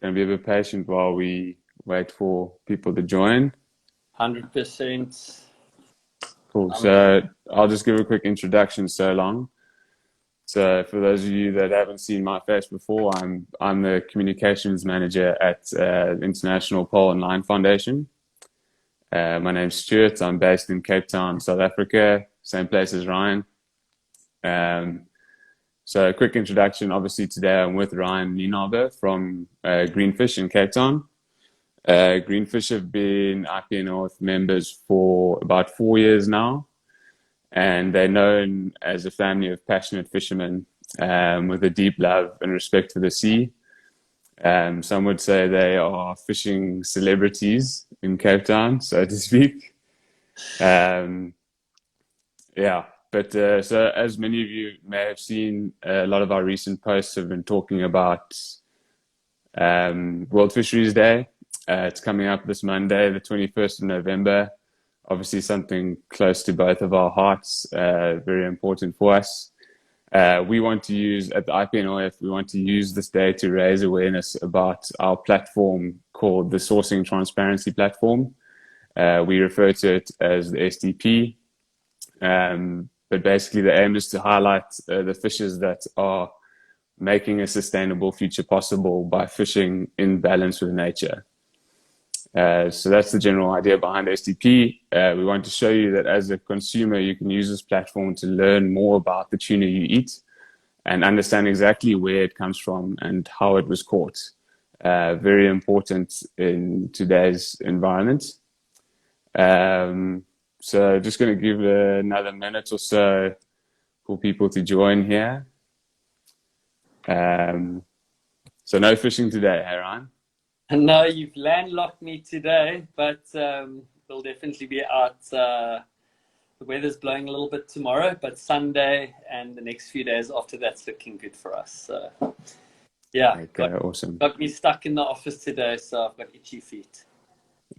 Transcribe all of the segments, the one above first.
going to be a bit patient while we wait for people to join. 100%. Cool. So I'll just give a quick introduction so long. So for those of you that haven't seen my face before, I'm the communications manager at International Pole and Line Foundation. My name's Stuart. I'm based in Cape Town, South Africa, same place as Ryan. So a quick introduction. Obviously today I'm with Ryan Nienaber from Greenfish in Cape Town. Greenfish have been IPNLF members for about 4 years now, and they're known as a family of passionate fishermen with a deep love and respect for the sea. Some would say they are fishing celebrities in Cape Town, so to speak. Um, yeah, but so as many of you may have seen, a lot of our recent posts have been talking about World Fisheries Day. It's coming up this Monday, the 21st of November. Obviously, something close to both of our hearts, very important for us. We want to use, at the IPNLF, we want to use this day to raise awareness about our platform called the Sourcing Transparency Platform. We refer to it as the SDP. But basically, the aim is to highlight the fishes that are making a sustainable future possible by fishing in balance with nature. So that's the general idea behind SDP. We want to show you that as a consumer, you can use this platform to learn more about the tuna you eat and understand exactly where it comes from and how it was caught. Very important in today's environment. So just going to give another minute or so for people to join here. So no fishing today, hey Ryan? No, you've landlocked me today, but we'll definitely be out. The weather's blowing a little bit tomorrow, but Sunday and the next few days after that's looking good for us. So, yeah, Okay, awesome. got me stuck in the office today, so I've got itchy feet.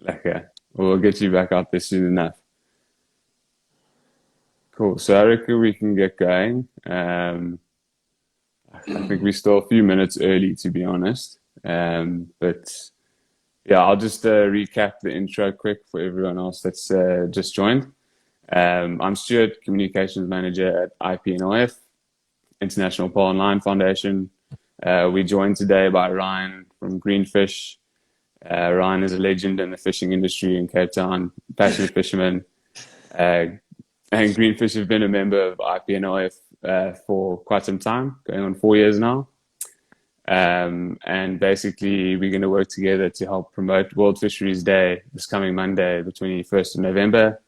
Okay, well, we'll get you back out there soon enough. Cool. So I reckon we can get going. I think we're still a few minutes early, to be honest. But yeah, I'll just recap the intro quick for everyone else that's just joined. I'm Stuart, Communications Manager at IPNLF, International Pole and Line Foundation. We're joined today by Ryan from Greenfish. Ryan is a legend in the fishing industry in Cape Town, passionate fisherman. And Greenfish have been a member of IPNLF for quite some time, going on 4 years now. And basically, we're going to work together to help promote World Fisheries Day this coming Monday, the 21st of November.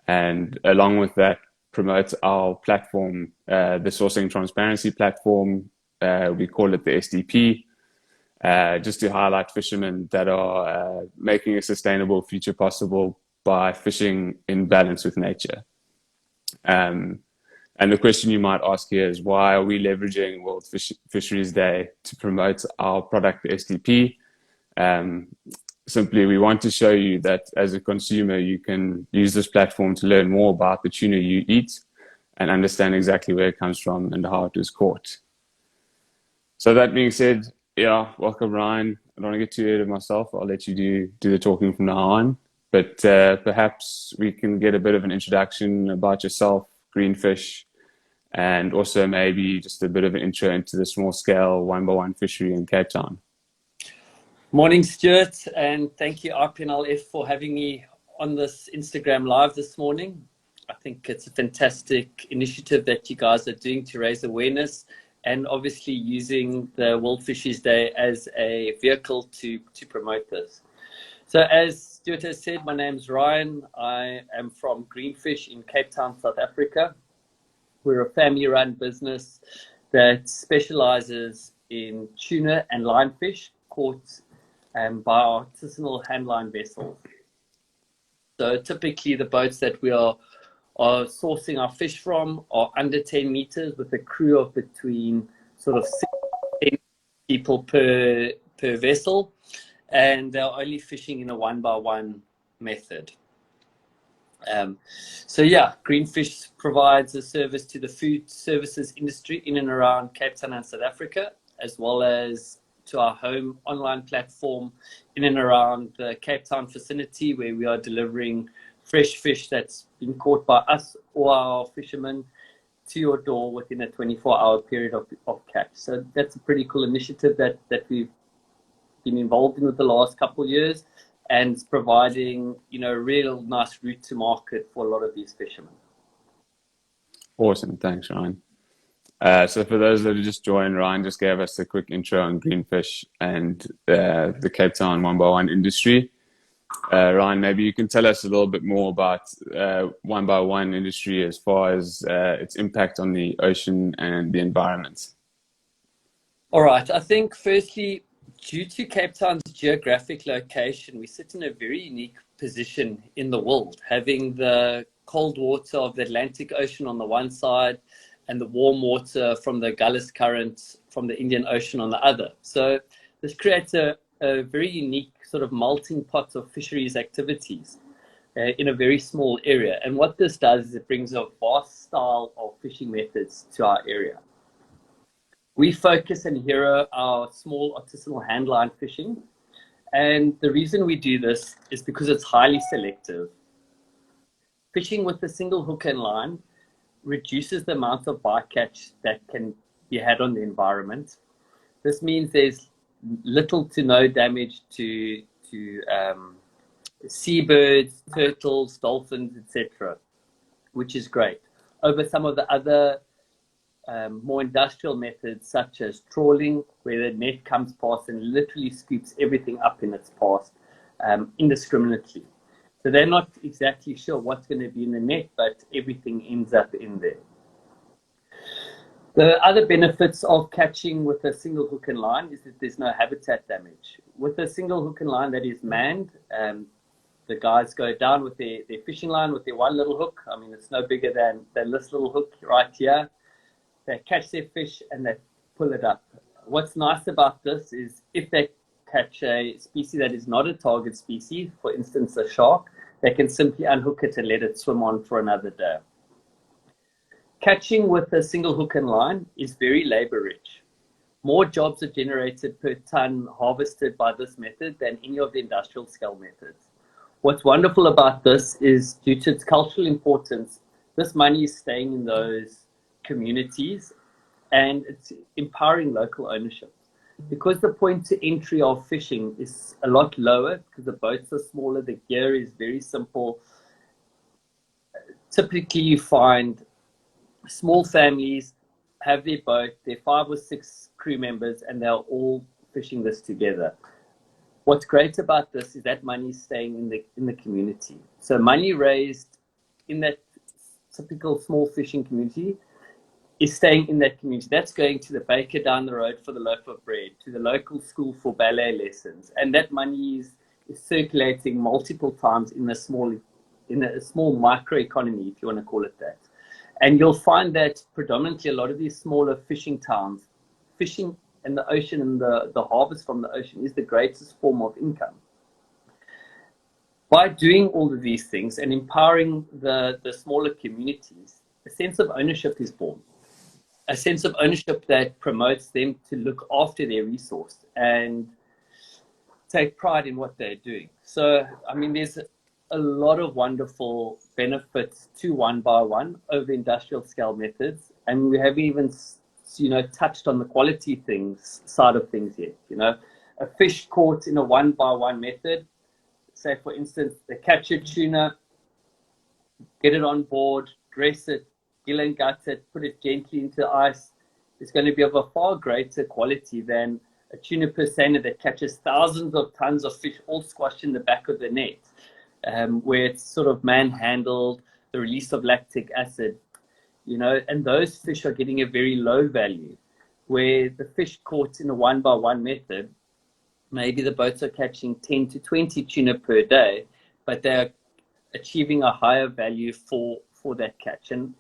And along with that, promote our platform, the Sourcing Transparency Platform. We call it the SDP, just to highlight fishermen that are making a sustainable future possible by fishing in balance with nature. And the question you might ask here is, why are we leveraging World Fisheries Day to promote our product, the SDP? Simply, we want to show you that as a consumer, you can use this platform to learn more about the tuna you eat and understand exactly where it comes from and how it was caught. So that being said, yeah, welcome, Ryan. I don't want to get too ahead of myself. I'll let you do the talking from now on. But perhaps we can get a bit of an introduction about yourself, Greenfish, and also maybe just a bit of an intro into the small-scale one-by-one fishery in Cape Town. Morning, Stuart, and thank you, IPNLF, for having me on this Instagram Live this morning. I think it's a fantastic initiative that you guys are doing to raise awareness and obviously using the World Fisheries Day as a vehicle to promote this. So as Stuart has said, my name's Ryan. I am from Greenfish in Cape Town, South Africa. We're a family-run business that specializes in tuna and lionfish caught by artisanal handline vessels. So typically the boats that we are sourcing our fish from are under 10 meters with a crew of between sort of 6 to 10 people per vessel, and they're only fishing in a one-by-one method. So yeah, Greenfish provides a service to the food services industry in and around Cape Town and South Africa, as well as to our home online platform in and around the Cape Town vicinity, where we are delivering fresh fish that's been caught by us or our fishermen to your door within a 24-hour period of catch. So that's a pretty cool initiative that we've been involved in with the last couple of years, and it's providing, a real nice route to market for a lot of these fishermen. Awesome. Thanks, Ryan. So for those that have just joined, Ryan just gave us a quick intro on Greenfish and the Cape Town 1x1 industry. Ryan, maybe you can tell us a little bit more about 1x1 industry as far as its impact on the ocean and the environment. All right. I think firstly, due to Cape Town's geographic location, we sit in a very unique position in the world, having the cold water of the Atlantic Ocean on the one side and the warm water from the Gullis Current from the Indian Ocean on the other. So this creates a very unique sort of melting pot of fisheries activities in a very small area. And what this does is it brings a vast style of fishing methods to our area. We focus and hero our small artisanal handline fishing. And the reason we do this is because it's highly selective. Fishing with a single hook and line reduces the amount of bycatch that can be had on the environment. This means there's little to no damage to seabirds, turtles, dolphins, etc., which is great. Over some of the other more industrial methods, such as trawling, where the net comes past and literally scoops everything up in its path indiscriminately. So they're not exactly sure what's going to be in the net, but everything ends up in there. The other benefits of catching with a single hook and line is that there's no habitat damage. With a single hook and line that is manned, the guys go down with their fishing line with their one little hook. I mean, it's no bigger than this little hook right here. They catch their fish and they pull it up. What's nice about this is if they catch a species that is not a target species, for instance, a shark, they can simply unhook it and let it swim on for another day. Catching with a single hook and line is very labor rich. More jobs are generated per ton harvested by this method than any of the industrial scale methods. What's wonderful about this is, due to its cultural importance, this money is staying in those communities and it's empowering local ownership. Because the point to entry of fishing is a lot lower, because the boats are smaller, the gear is very simple. Typically you find small families have their boat, their 5 or 6 crew members, and they're all fishing this together. What's great about this is that money is staying in the community. So money raised in that typical small fishing community is staying in that community. That's going to the baker down the road for the loaf of bread, to the local school for ballet lessons. And that money is circulating multiple times in a small microeconomy, if you want to call it that. And you'll find that predominantly a lot of these smaller fishing towns, fishing in the ocean and the harvest from the ocean is the greatest form of income. By doing all of these things and empowering the smaller communities, a sense of ownership is born. A sense of ownership that promotes them to look after their resource and take pride in what they're doing. So, I mean, there's a lot of wonderful benefits to 1x1 over industrial scale methods. And we haven't even, touched on the quality side of things yet. A fish caught in a 1x1 method, say for instance, they catch a tuna, get it on board, dress it, gill and gut it, put it gently into ice, is going to be of a far greater quality than a tuna persona that catches thousands of tons of fish all squashed in the back of the net, where it's sort of manhandled, the release of lactic acid, and those fish are getting a very low value, where the fish caught in a 1x1 method, maybe the boats are catching 10 to 20 tuna per day, but they're achieving a higher value for that catch. And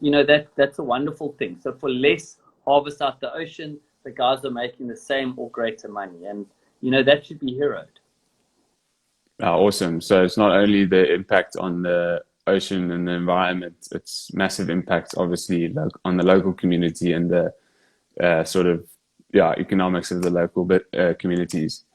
that's a wonderful thing. So for less harvest out the ocean, the guys are making the same or greater money, and that should be heroed. Awesome. So it's not only the impact on the ocean and the environment, it's massive impact obviously on the local community and the sort of yeah, economics of the local communities.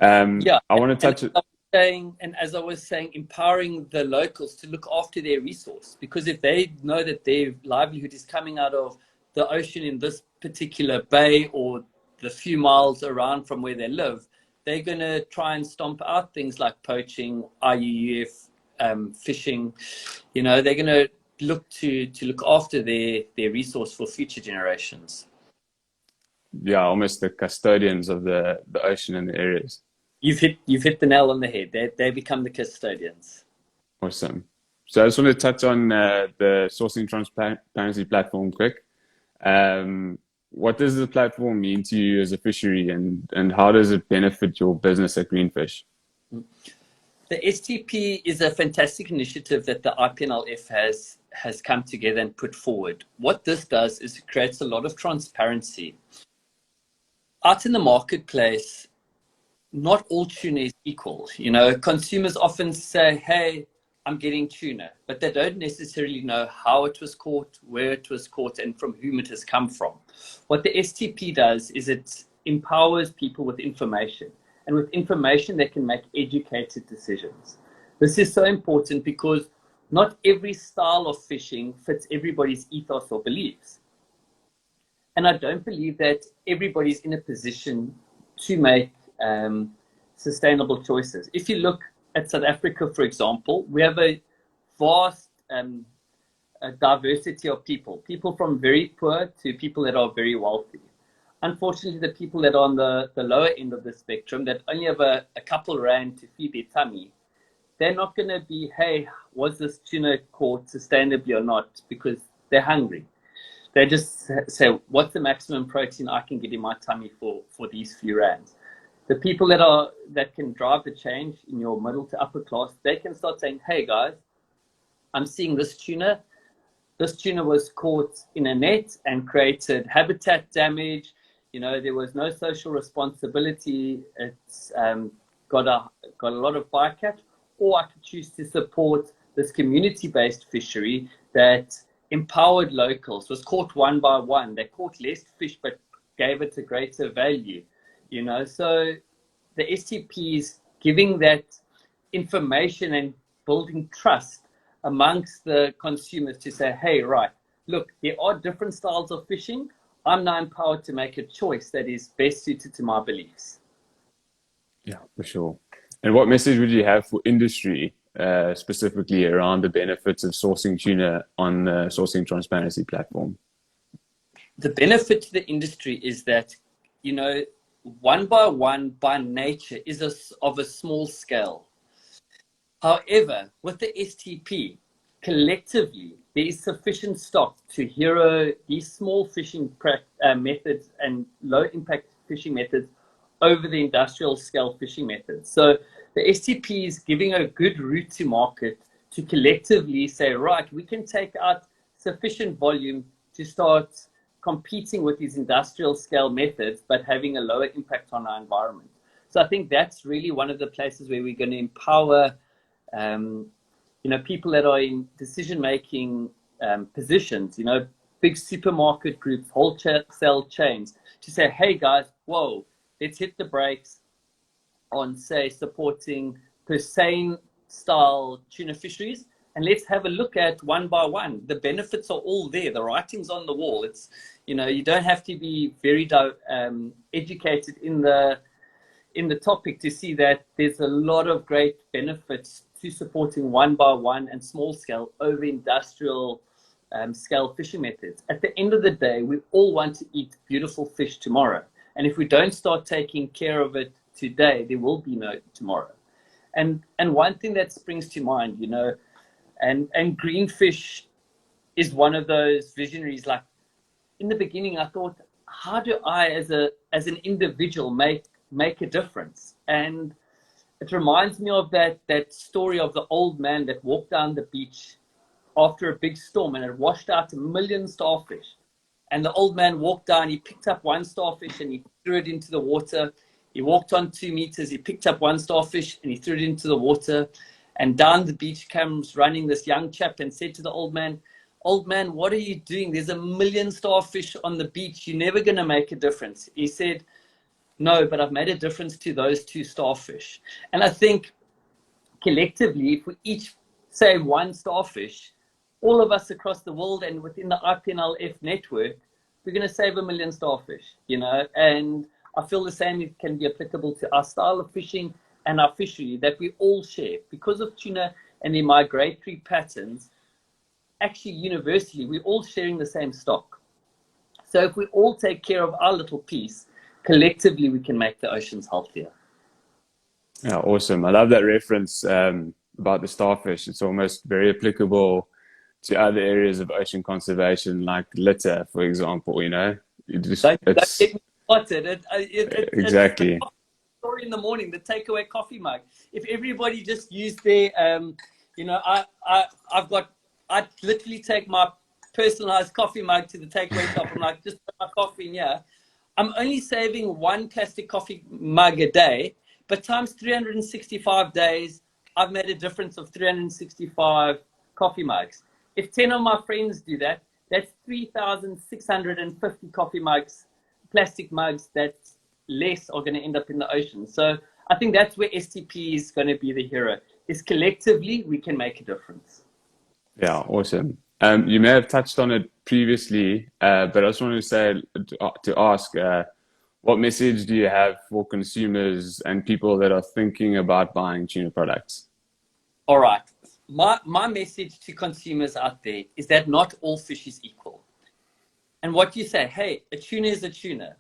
Yeah, I want to and touch as it. I was saying, empowering the locals to look after their resource, because if they know that their livelihood is coming out of the ocean in this particular bay or the few miles around from where they live, they're going to try and stomp out things like poaching, IUUF, fishing. You know, they're going to look to look after their resource for future generations. Yeah, almost the custodians of the ocean and the areas. You've hit the nail on the head. They become the custodians. Awesome. So I just want to touch on the sourcing transparency platform quick. What does the platform mean to you as a fishery, and how does it benefit your business at Greenfish? The STP is a fantastic initiative that the IPNLF has come together and put forward. What this does is it creates a lot of transparency. Out in the marketplace, not all tuna is equal. You know, consumers often say, hey, I'm getting tuna, but they don't necessarily know how it was caught, where it was caught, and from whom it has come from. What the STP does is it empowers people with information. And with information, they can make educated decisions. This is so important because not every style of fishing fits everybody's ethos or beliefs. And I don't believe that everybody's in a position to make sustainable choices. If you look at South Africa, for example, we have a vast diversity of people from very poor to people that are very wealthy. Unfortunately, the people that are on the lower end of the spectrum that only have a couple rand to feed their tummy, they're not going to be, hey, was this tuna caught sustainably or not? Because they're hungry. They just say, what's the maximum protein I can get in my tummy for these few rands? The people that can drive the change in your middle to upper class, they can start saying, hey guys, I'm seeing this tuna. This tuna was caught in a net and created habitat damage. You know, there was no social responsibility. It's got a lot of bycatch. Or I could choose to support this community-based fishery that empowered locals, was caught one by one. They caught less fish, but gave it a greater value. You know, so the STP is giving that information and building trust amongst the consumers to say, hey, right, look, there are different styles of fishing. I'm now empowered to make a choice that is best suited to my beliefs. Yeah, for sure. And what message would you have for industry, specifically around the benefits of sourcing tuna on the sourcing transparency platform? The benefit to the industry is that, you know, one by nature is of a small scale. However, with the STP, collectively, there is sufficient stock to hero these small fishing methods and low impact fishing methods over the industrial scale fishing methods. So the STP is giving a good route to market to collectively say, right, we can take out sufficient volume to start competing with these industrial scale methods, but having a lower impact on our environment. So I think that's really one of the places where we're going to empower you know, people that are in decision-making positions, you know, big supermarket groups, wholesale chains, to say, hey guys, whoa, let's hit the brakes on, say, supporting Persane style tuna fisheries, and let's have a look at one by one. The benefits are all there. The writing's on the wall. It's, you know, you don't have to be very educated in the topic to see that there's a lot of great benefits to supporting one by one and small scale over industrial scale fishing methods. At the end of the day, we all want to eat beautiful fish tomorrow. And if we don't start taking care of it today, there will be no tomorrow. And one thing that springs to mind, you know, and Greenfish is one of those visionaries. Like in the beginning, I thought, how do I as an individual make a difference? And it reminds me of that story of the old man that walked down the beach after a big storm and it washed out 1 million starfish. And the old man walked down, he picked up one starfish and he threw it into the water. He walked on 2 meters, he picked up one starfish and he threw it into the water. And down the beach comes running this young chap and said to the old man, old man, what are you doing? There's a million starfish on the beach. You're never going to make a difference. He said, no, but I've made a difference to those 2 starfish. And I think collectively, if we each save 1 starfish, all of us across the world and within the IPNLF network, we're going to save 1 million starfish, you know. And I feel the same it can be applicable to our style of fishing and our fishery that we all share. Because of tuna and their migratory patterns, actually universally, we're all sharing the same stock. So if we all take care of our little piece, collectively we can make the oceans healthier. Yeah, awesome. I love that reference about the starfish. It's almost very applicable to other areas of ocean conservation, like litter, for example. You know, Don't get me started. Exactly. It's story in the morning, the takeaway coffee mug. If everybody just used their, you know, I literally take my personalized coffee mug to the takeaway shop. I'm like, just put my coffee in here. I'm only saving 1 plastic coffee mug a day, but times 365 days, I've made a difference of 365 coffee mugs. If 10 of my friends do that, that's 3,650 coffee mugs, plastic mugs that less are going to end up in the ocean. So I think that's where STP is going to be the hero, is collectively we can make a difference. Yeah, awesome. You may have touched on it previously, but I just wanted to ask, what message do you have for consumers and people that are thinking about buying tuna products? All right. My message to consumers out there is that not all fish is equal. And what you say, hey, a tuna is a tuna.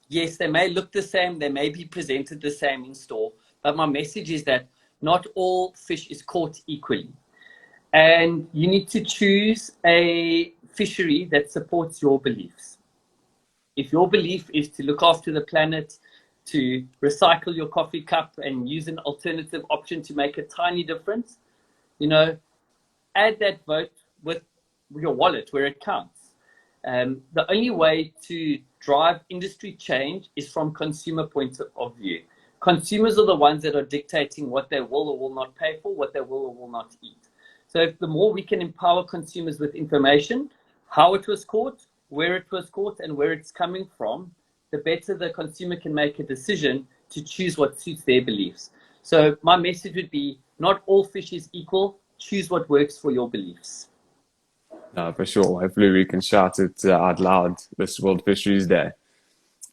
Yes, they may look the same, they may be presented the same in store, but my message is that not all fish is caught equally. And you need to choose a fishery that supports your beliefs. If your belief is to look after the planet, to recycle your coffee cup and use an alternative option to make a tiny difference, you know, add that vote with your wallet where it counts. The only way to drive industry change is from consumer point of view. Consumers are the ones that are dictating what they will or will not pay for, what they will or will not eat. So if the more we can empower consumers with information, how it was caught, where it was caught, and where it's coming from, the better the consumer can make a decision to choose what suits their beliefs. So my message would be, not all fish is equal. Choose what works for your beliefs. No, for sure. Hopefully we can shout it out loud this World Fisheries Day.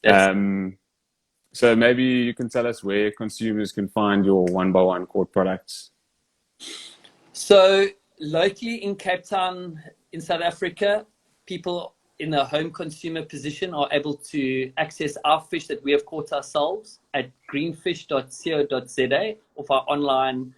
So maybe you can tell us where consumers can find your 1x1 caught products. So locally in Cape Town, in South Africa, people in a home consumer position are able to access our fish that we have caught ourselves at greenfish.co.za of our online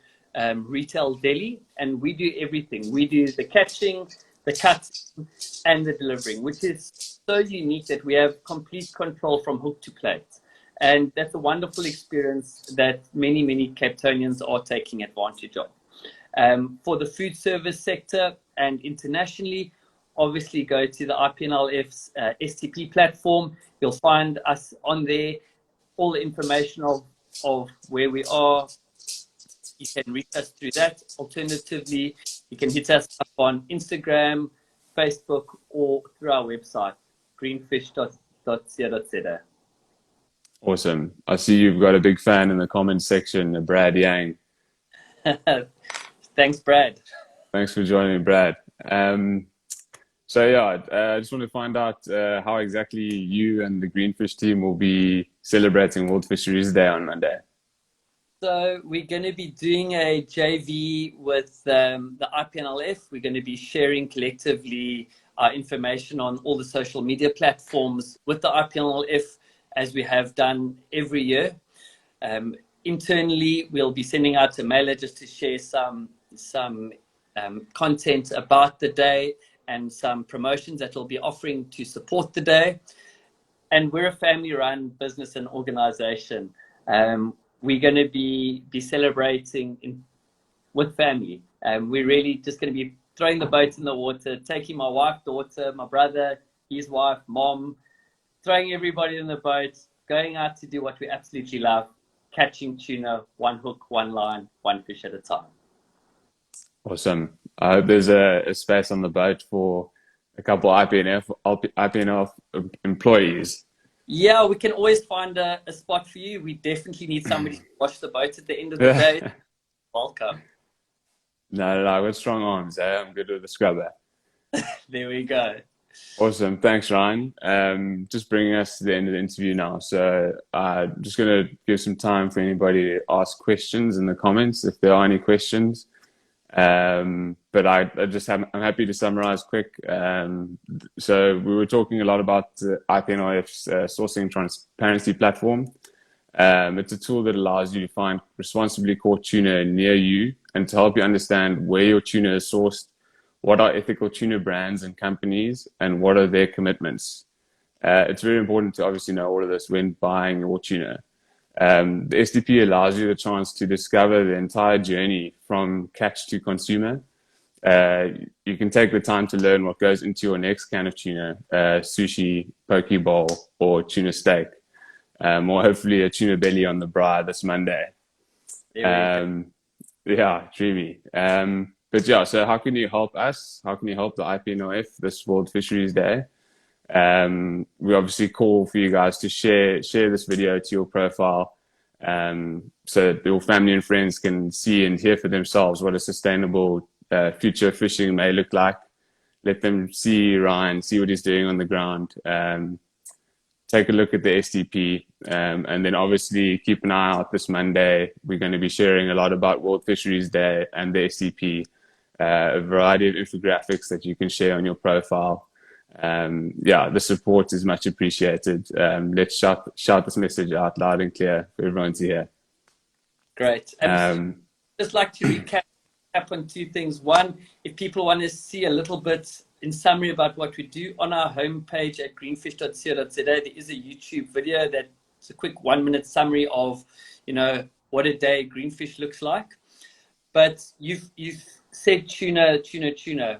retail deli. And we do everything. We do the catching, the cutting, and the delivering, which is so unique that we have complete control from hook to plate. And that's a wonderful experience that many, many Cape Townians are taking advantage of. For the food service sector and internationally, obviously go to the IPNLF's STP platform. You'll find us on there, all the information of where we are. You can reach us through that. Alternatively, you can hit us up on Instagram, Facebook, or through our website, greenfish.co.za. Awesome. I see you've got a big fan in the comments section, Brad Yang. Thanks, Brad. Thanks for joining, Brad. So yeah, I just want to find out how exactly you and the Greenfish team will be celebrating World Fisheries Day on Monday. So we're going to be doing a JV with the IPNLF. We're going to be sharing collectively our information on all the social media platforms with the IPNLF, as we have done every year. Internally, we'll be sending out a mailer just to share some content about the day and some promotions that we'll be offering to support the day. And we're a family-run business and organization. We're going to be celebrating with family. We're really just going to be throwing the boats in the water, taking my wife, daughter, my brother, his wife, mom, throwing everybody in the boat, going out to do what we absolutely love, catching tuna, one hook, one line, one fish at a time. Awesome. I hope there's a space on the boat for a couple IPNLF employees. Yeah, we can always find a spot for you. We definitely need somebody to watch the boat at the end of the day. Welcome. No, I've got strong arms. I'm good with the scrubber. There we go. Awesome. Thanks, Ryan. Just bringing us to the end of the interview now. So just going to give some time for anybody to ask questions in the comments if there are any questions. But I'm happy to summarize quick. So we were talking a lot about the IPNLF's sourcing transparency platform. It's a tool that allows you to find responsibly caught tuna near you and to help you understand where your tuna is sourced, what are ethical tuna brands and companies, and what are their commitments. It's very important to obviously know all of this when buying your tuna. The SDP allows you the chance to discover the entire journey from catch to consumer. You can take the time to learn what goes into your next can of tuna, sushi, poke bowl, or tuna steak, or hopefully a tuna belly on the braai this Monday. Yeah, dreamy. But yeah, so how can you help us? How can you help the IPNLF this World Fisheries Day? We obviously call for you guys to share this video to your profile, so that your family and friends can see and hear for themselves what a sustainable future fishing may look like. Let them see Ryan, see what he's doing on the ground. Take a look at the SDP, and then obviously keep an eye out this Monday. We're going to be sharing a lot about World Fisheries Day and the SDP, a variety of infographics that you can share on your profile. Yeah, the support is much appreciated. Let's shout this message out loud and clear for everyone to hear. Great. Just like to recap on two things. One, if people want to see a little bit in summary about what we do on our homepage at greenfish.co.za, there is a YouTube video that's a quick 1-minute summary of, what a day Greenfish looks like. But you've said tuna,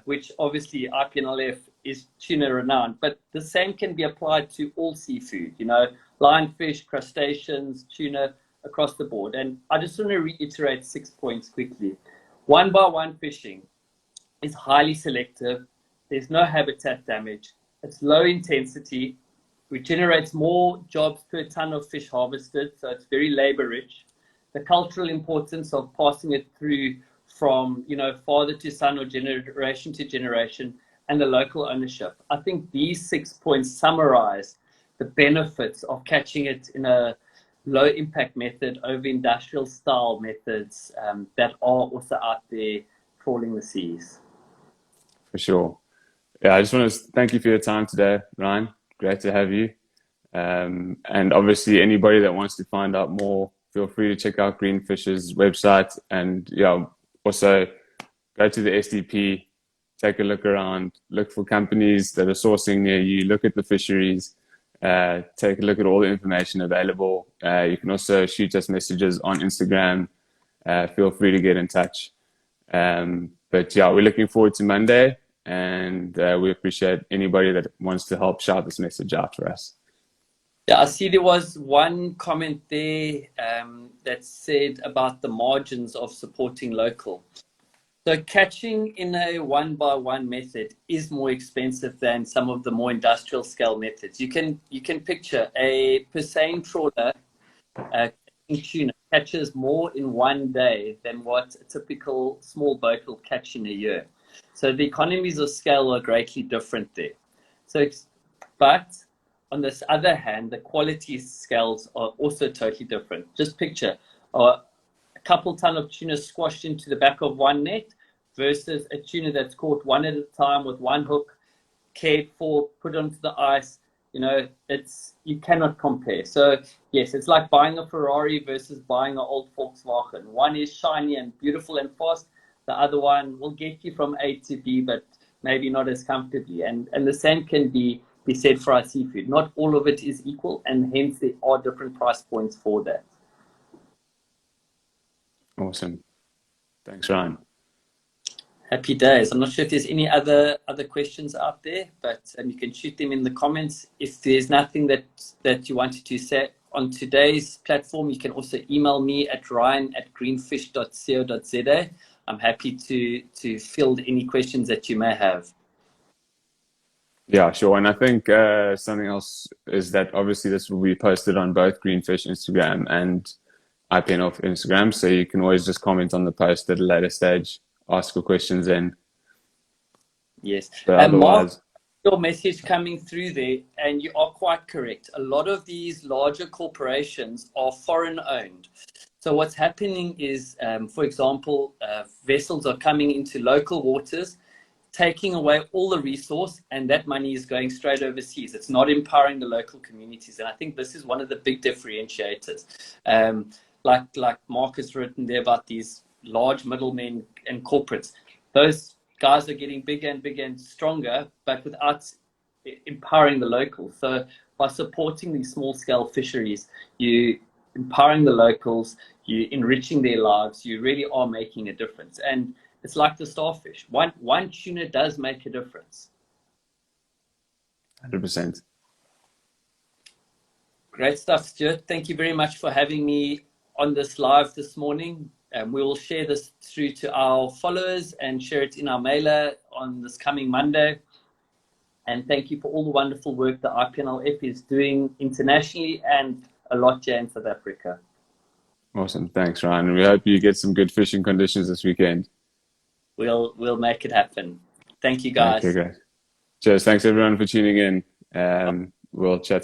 which obviously IPNLF is tuna renowned, but the same can be applied to all seafood, lionfish, crustaceans, tuna, across the board. And I just want to reiterate 6 points quickly. One-by-one fishing is highly selective. There's no habitat damage. It's low intensity. It generates more jobs per ton of fish harvested, so it's very labor rich. The cultural importance of passing it through from father to son or generation to generation, and the local ownership. I think these 6 points summarize the benefits of catching it in a low impact method over industrial style methods that are also out there trawling the seas. For sure. Yeah, I just want to thank you for your time today, Ryan. Great to have you. And obviously anybody that wants to find out more, feel free to check out Greenfish's website, and also go to the SDP, take a look around, look for companies that are sourcing near you, look at the fisheries, take a look at all the information available. You can also shoot us messages on Instagram. Feel free to get in touch. But yeah, we're looking forward to Monday, and we appreciate anybody that wants to help shout this message out for us. Yeah, I see there was one comment there that said about the margins of supporting local. So catching in a one-by-one method is more expensive than some of the more industrial scale methods. You can picture a Persane trawler tuna catches more in one day than what a typical small boat will catch in a year. So the economies of scale are greatly different there. But on this other hand, the quality scales are also totally different. Just picture a couple ton of tuna squashed into the back of one net versus a tuna that's caught one at a time with one hook, cared for, put onto the ice. You cannot compare. So yes, it's like buying a Ferrari versus buying an old Volkswagen. One is shiny and beautiful and fast. The other one will get you from A to B, but maybe not as comfortably. And the same can be said for our seafood. Not all of it is equal, and hence there are different price points for that. Awesome. Thanks, Ryan. Happy days. I'm not sure if there's any other questions out there, but you can shoot them in the comments. If there's nothing that you wanted to say on today's platform, you can also email me at ryan@greenfish.co.za. I'm happy to field any questions that you may have. Yeah, sure. And I think something else is that obviously this will be posted on both Greenfish Instagram and IPNLF Instagram, so you can always just comment on the post at a later stage, ask your questions in. Yes. But And Mark, otherwise, your message coming through there, and you are quite correct. A lot of these larger corporations are foreign owned. So what's happening is, for example, vessels are coming into local waters, taking away all the resource, and that money is going straight overseas. It's not empowering the local communities. And I think this is one of the big differentiators. Like Mark has written there about these large middlemen and corporates. Those guys are getting bigger and bigger and stronger, but without empowering the locals. So by supporting these small scale fisheries, you empowering the locals, you enriching their lives, you really are making a difference. And it's like the starfish. One tuna does make a difference. 100%. Great stuff, Stuart. Thank you very much for having me on this live this morning. We will share this through to our followers and share it in our mailer on this coming Monday. And thank you for all the wonderful work that IPNLF is doing internationally and a lot here in South Africa. Awesome. Thanks, Ryan. We hope you get some good fishing conditions this weekend. We'll make it happen. Thank you, Okay, guys. great. Cheers. Thanks, everyone, for tuning in. We'll chat